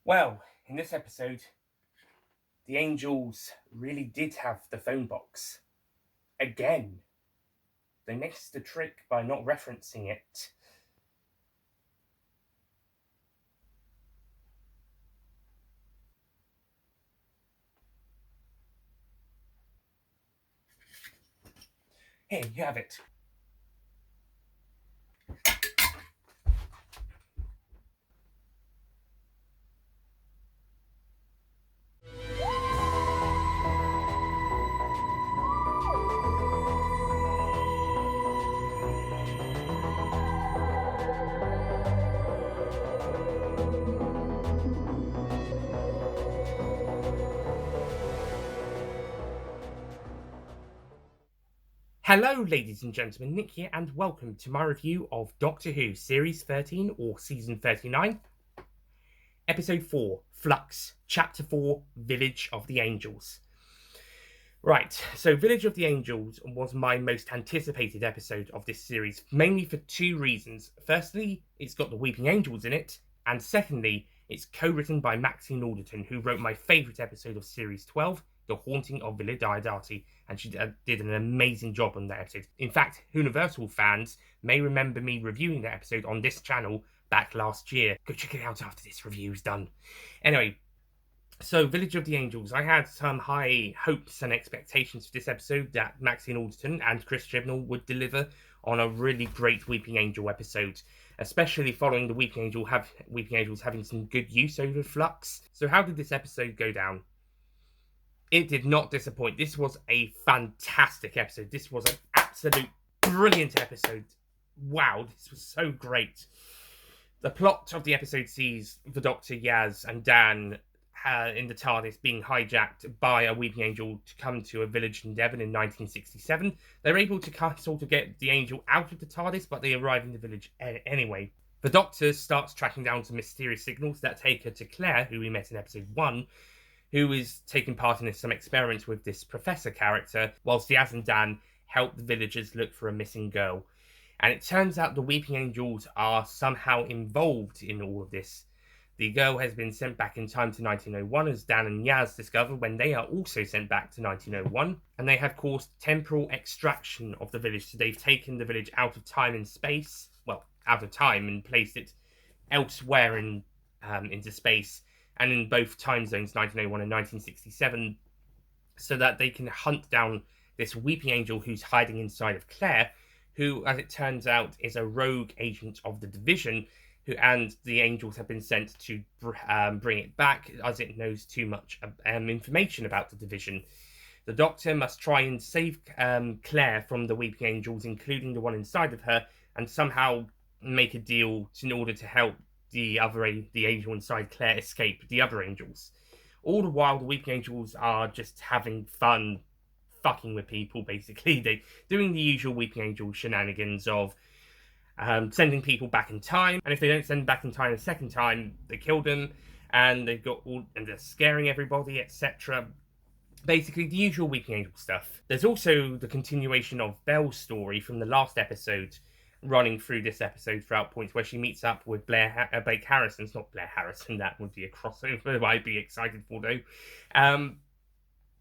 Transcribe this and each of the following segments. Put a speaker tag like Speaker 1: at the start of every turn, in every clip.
Speaker 1: Well, in this episode, the angels really did have the phone box. Again. They missed the trick by not referencing it. Here, you have it. Hello, ladies and gentlemen, Nick here, and welcome to my review of Doctor Who Series 13, or Season 39, Episode 4, Flux, Chapter 4, Village of the Angels. Right, so Village of the Angels was my most anticipated episode of this series, mainly for two reasons. Firstly, it's got the Weeping Angels in it, and secondly, it's co-written by Maxine Alderton, who wrote my favourite episode of Series 12, The Haunting of Villa Diodati, and she did an amazing job on that episode. In fact, Whoniversals fans may remember me reviewing that episode on this channel back last year. Go check it out after this review's done. Anyway, so Village of the Angels. I had some high hopes and expectations for this episode that Maxine Alderton and Chris Chibnall would deliver on a really great Weeping Angel episode, especially following the Weeping Angels having some good use over Flux. So how did this episode go down? It did not disappoint. This was a fantastic episode. This was an absolute brilliant episode. Wow, this was so great. The plot of the episode sees the Doctor, Yaz, and Dan in the TARDIS being hijacked by a Weeping Angel to come to a village in Devon in 1967. They're able to sort of get the Angel out of the TARDIS, but they arrive in the village anyway. The Doctor starts tracking down some mysterious signals that take her to Claire, who we met in episode 1, who is taking part in some experiments with this professor character, whilst Yaz and Dan help the villagers look for a missing girl. And it turns out the Weeping Angels are somehow involved in all of this. The girl has been sent back in time to 1901, as Dan and Yaz discover when they are also sent back to 1901, and they have caused temporal extraction of the village. So they've taken the village out of time and space, well, out of time, and placed it elsewhere into space, and in both time zones, 1901 and 1967, so that they can hunt down this Weeping Angel who's hiding inside of Claire, who, as it turns out, is a rogue agent of the Division, and the Angels have been sent to bring it back, as it knows too much information about the Division. The Doctor must try and save Claire from the Weeping Angels, including the one inside of her, and somehow make a deal in order to help the angel inside Claire escape the other angels. All the while, the Weeping Angels are just having fun fucking with people, basically. They're doing the usual Weeping Angel shenanigans of sending people back in time, and if they don't send back in time a second time, they kill them, and they're scaring everybody, etc. Basically, the usual Weeping Angel stuff. There's also the continuation of Belle's story from the last episode, running through this episode throughout points where she meets up with Blake Harrison. It's not Blair Harrison, that would be a crossover I'd be excited for though.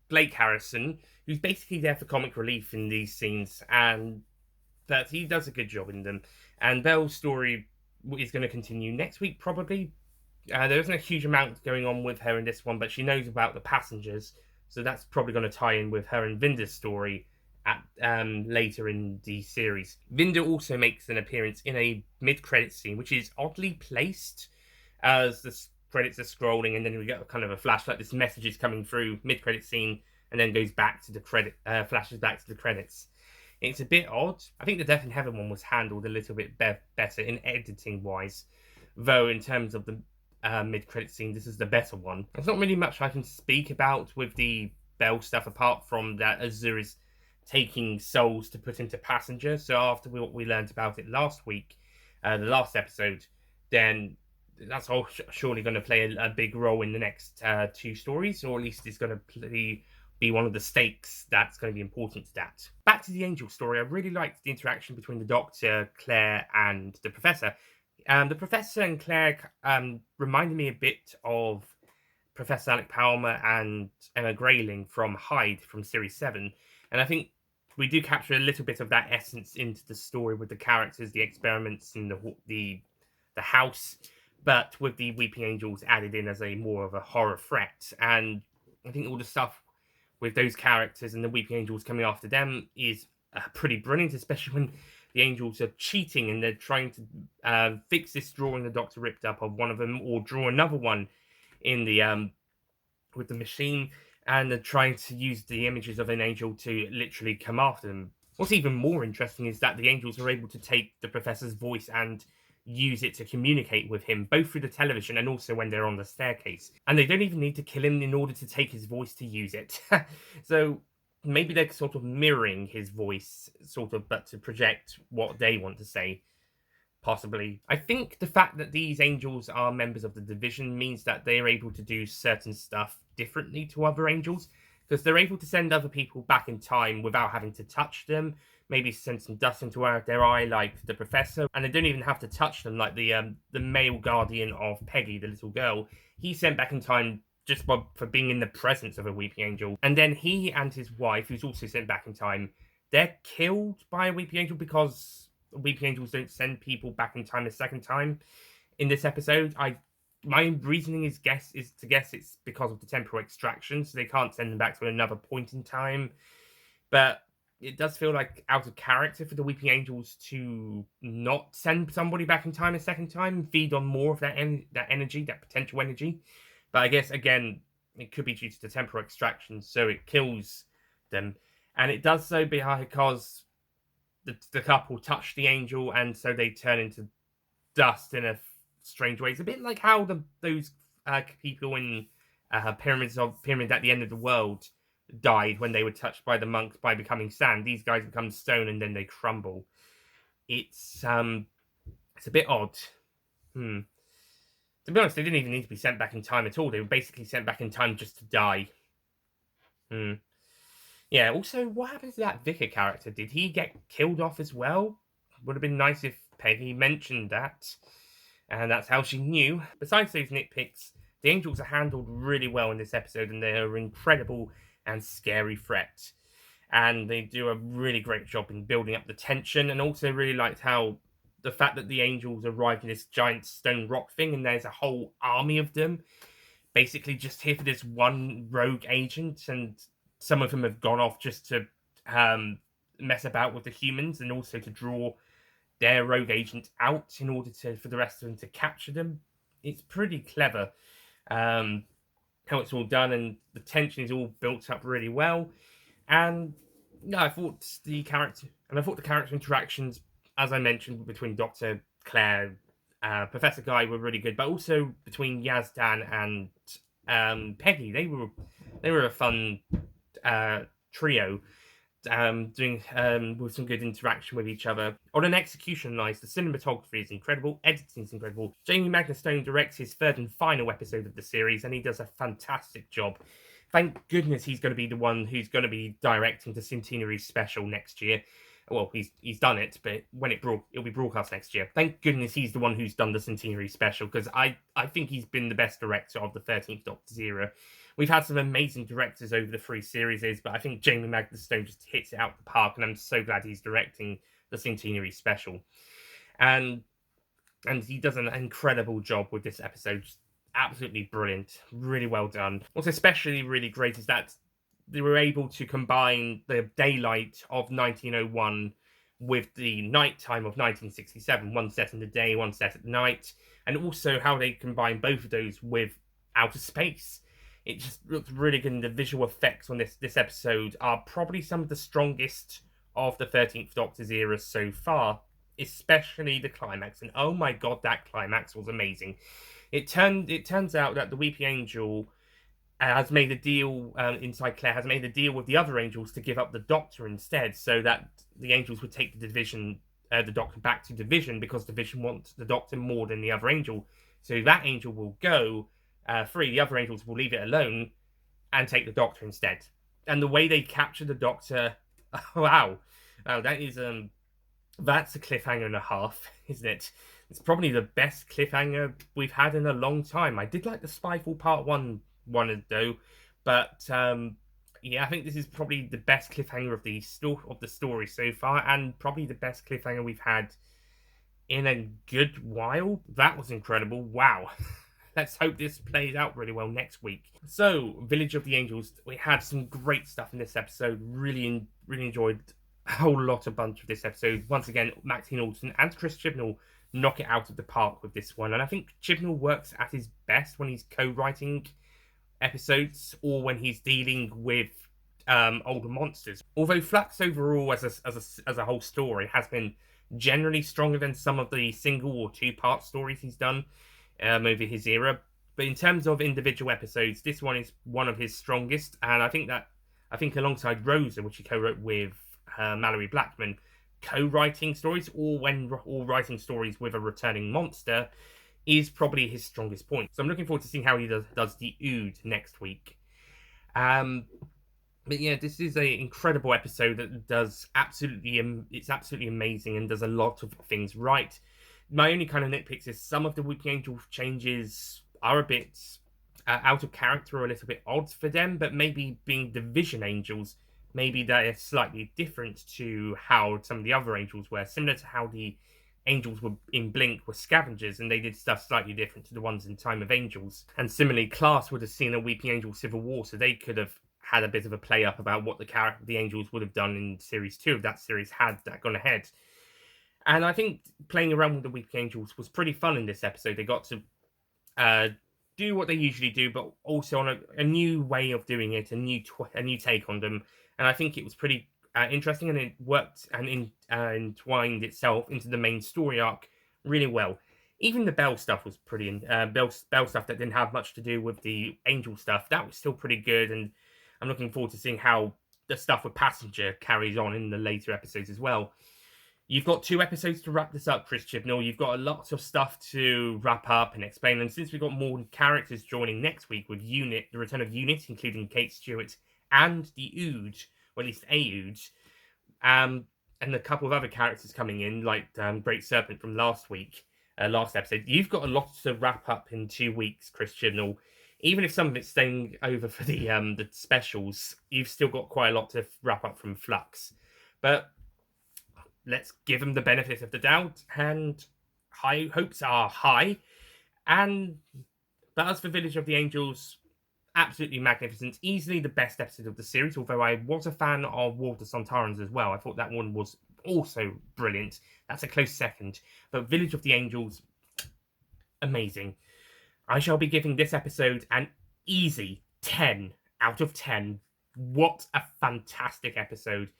Speaker 1: Blake Harrison, who's basically there for comic relief in these scenes, and that he does a good job in them. And Belle's story is going to continue next week, probably. There isn't a huge amount going on with her in this one, but she knows about the passengers, so that's probably going to tie in with her and Vinder's story later in the series. Vinder also makes an appearance in a mid-credit scene, which is oddly placed as the credits are scrolling, and then we get kind of a flash, like this message is coming through mid-credit scene, and then goes back to the flashes back to the credits. It's a bit odd. I think the Death in Heaven one was handled a little bit better in editing-wise, though in terms of the mid-credit scene, this is the better one. There's not really much I can speak about with the Belle stuff, apart from that Azur is taking souls to put into passengers. So after what we learned about it last week, the last episode, then that's all surely going to play a big role in the next two stories, or at least it's going to be one of the stakes that's going to be important to that. Back to the Angel story, I really liked the interaction between the Doctor, Claire, and the Professor. The Professor and Claire reminded me a bit of Professor Alec Palmer and Emma Grayling from Hyde from Series 7. And I think we do capture a little bit of that essence into the story with the characters, the experiments, and the house, but with the Weeping Angels added in as a more of a horror threat. And I think all the stuff with those characters and the Weeping Angels coming after them is pretty brilliant, especially when the Angels are cheating and they're trying to fix this drawing the Doctor ripped up of one of them, or draw another one in the with the machine, and they're trying to use the images of an angel to literally come after them. What's even more interesting is that the angels are able to take the professor's voice and use it to communicate with him, both through the television and also when they're on the staircase. And they don't even need to kill him in order to take his voice to use it. So maybe they're sort of mirroring his voice, sort of, but to project what they want to say. Possibly. I think the fact that these angels are members of the division means that they are able to do certain stuff differently to other angels, because they're able to send other people back in time without having to touch them. Maybe send some dust into their eye, like the professor, and they don't even have to touch them, like the male guardian of Peggy, the little girl. He's sent back in time just for being in the presence of a weeping angel. And then he and his wife, who's also sent back in time, they're killed by a weeping angel because Weeping Angels don't send people back in time a second time in this episode. My reasoning is to guess it's because of the temporal extraction, so they can't send them back to another point in time. But it does feel like out of character for the Weeping Angels to not send somebody back in time a second time and feed on more of that energy, that potential energy. But I guess again, it could be due to the temporal extraction, so it kills them, and it does so because the couple touch the angel, and so they turn into dust in a strange way. It's a bit like how those people in Pyramid at the End of the World died when they were touched by the monks by becoming sand. These guys become stone and then they crumble. It's a bit odd. To be honest, they didn't even need to be sent back in time at all. They were basically sent back in time just to die. Yeah, also, what happened to that Vicar character? Did he get killed off as well? Would have been nice if Peggy mentioned that. And that's how she knew. Besides those nitpicks, the Angels are handled really well in this episode, and they're an incredible and scary threat. And they do a really great job in building up the tension, and also really liked how the fact that the Angels arrived in this giant stone rock thing, and there's a whole army of them, basically just here for this one rogue agent, and some of them have gone off just to mess about with the humans and also to draw their rogue agent out in order for the rest of them to capture them. It's pretty clever how it's all done, and the tension is all built up really well. And no, I thought the character interactions, as I mentioned, between Dr. Claire, Professor Guy were really good, but also between Yazdan and Peggy, they were a fun trio, doing with some good interaction with each other. On an execution nice, the cinematography is incredible, editing is incredible. Jamie Magnustone directs his third and final episode of the series, and he does a fantastic job. Thank goodness he's going to be the one who's going to be directing the Centenary special next year. Well, he's done it, but when it'll be broadcast next year. Thank goodness he's the one who's done the Centenary special, because I think he's been the best director of the 13th Doctor's era. We've had some amazing directors over the 3 series, but I think Jamie Magnustone just hits it out the park, and I'm so glad he's directing the Centenary special. And he does an incredible job with this episode. Just absolutely brilliant. Really well done. What's especially really great is that they were able to combine the daylight of 1901 with the nighttime of 1967. One set in the day, one set at night. And also how they combine both of those with outer space. It just looks really good, and the visual effects on this episode are probably some of the strongest of the 13th Doctor's era so far, especially the climax. And oh my god, that climax was amazing. It turns out that the Weeping Angel has made a deal inside Claire, has made a deal with the other angels to give up the Doctor instead, so that the angels would take the Doctor back to Division, because Division wants the Doctor more than the other angel. So that angel will go free. The other angels will leave it alone and take the Doctor instead. And the way they capture the Doctor, wow, that is that's a cliffhanger and a half, isn't it? It's probably the best cliffhanger we've had in a long time. I did like the Spyfall Part 1 though, but yeah, I think this is probably the best cliffhanger of the story so far, and probably the best cliffhanger we've had in a good while. That was incredible. Wow. Let's hope this plays out really well next week. So, Village of the Angels, we had some great stuff in this episode. Really enjoyed a whole bunch of this episode. Once again, Maxine Alden and Chris Chibnall knock it out of the park with this one. And I think Chibnall works at his best when he's co-writing episodes or when he's dealing with older monsters. Although Flux overall as a whole story has been generally stronger than some of the single or two-part stories he's done over his era. But in terms of individual episodes, this one is one of his strongest, and I think alongside Rosa, which he co-wrote with Mallory Blackman, co-writing stories or writing stories with a returning monster is probably his strongest point. So I'm looking forward to seeing how he does the Ood next week. But yeah, this is an incredible episode that does it's absolutely amazing and does a lot of things right. My only kind of nitpicks is some of the Weeping Angel changes are a bit out of character or a little bit odd for them, but maybe being the Vision Angels, maybe they're slightly different to how some of the other angels were, similar to how the angels were in Blink were scavengers, and they did stuff slightly different to the ones in Time of Angels. And similarly, Class would have seen a Weeping Angel Civil War, so they could have had a bit of a play up about what the angels would have done in series 2 of that series had that gone ahead. And I think playing around with the Weeping Angels was pretty fun in this episode. They got to do what they usually do, but also on a new way of doing it, a new take on them. And I think it was pretty interesting, and it worked and entwined itself into the main story arc really well. Even the Bell stuff was pretty. Bell stuff that didn't have much to do with the Angel stuff, that was still pretty good. And I'm looking forward to seeing how the stuff with Passenger carries on in the later episodes as well. You've got 2 episodes to wrap this up, Chris Chibnall. You've got a lot of stuff to wrap up and explain. And since we've got more characters joining next week with the return of Unit, including Kate Stewart and the Ood, or at least a Ood, and a couple of other characters coming in, like Great Serpent from last episode, you've got a lot to wrap up in 2 weeks, Chris Chibnall. Even if some of it's staying over for the specials, you've still got quite a lot to wrap up from Flux. But let's give them the benefit of the doubt, and high hopes are high. But as for Village of the Angels, absolutely magnificent. Easily the best episode of the series, although I was a fan of War of the Sontarans as well. I thought that one was also brilliant. That's a close second. But Village of the Angels, amazing. I shall be giving this episode an easy 10 out of 10. What a fantastic episode.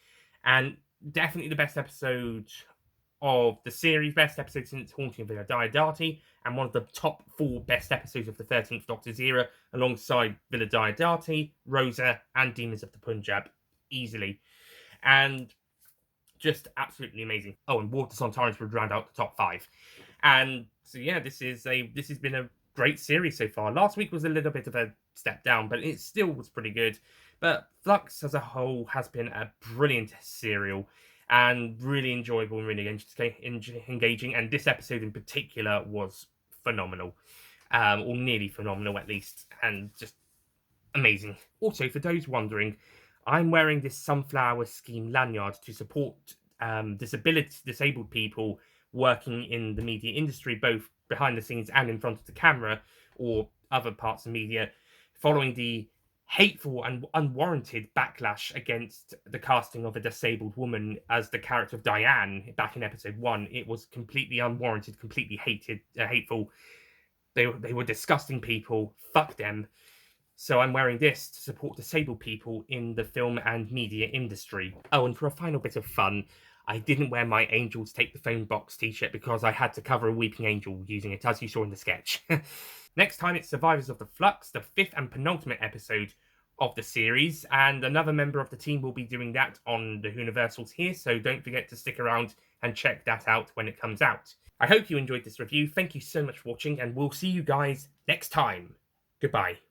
Speaker 1: And definitely the best episode of the series, best episode since Haunting of Villa Diodati, and one of the top 4 best episodes of the 13th Doctor's era, alongside Villa Diodati, Rosa, and Demons of the Punjab, easily. And just absolutely amazing. Oh, and War of the Sontarans would round out the top 5. And so yeah, this has been a great series so far. Last week was a little bit of a step down, but it still was pretty good. But Flux as a whole has been a brilliant serial and really enjoyable and really engaging. And this episode in particular was phenomenal, or nearly phenomenal at least, and just amazing. Also, for those wondering, I'm wearing this Sunflower Scheme lanyard to support disabled people working in the media industry, both behind the scenes and in front of the camera or other parts of media, following the hateful and unwarranted backlash against the casting of a disabled woman as the character of Diane back in episode 1. It was completely unwarranted, completely hateful. They were disgusting people. Fuck them. So I'm wearing this to support disabled people in the film and media industry. Oh, and for a final bit of fun, I didn't wear my Angels Take the Phone box t-shirt because I had to cover a weeping angel using it, as you saw in the sketch. Next time, it's Survivors of the Flux, the 5th and penultimate episode of the series, and another member of the team will be doing that on the Whoniversals here, so don't forget to stick around and check that out when it comes out. I hope you enjoyed this review. Thank you so much for watching, and we'll see you guys next time. Goodbye.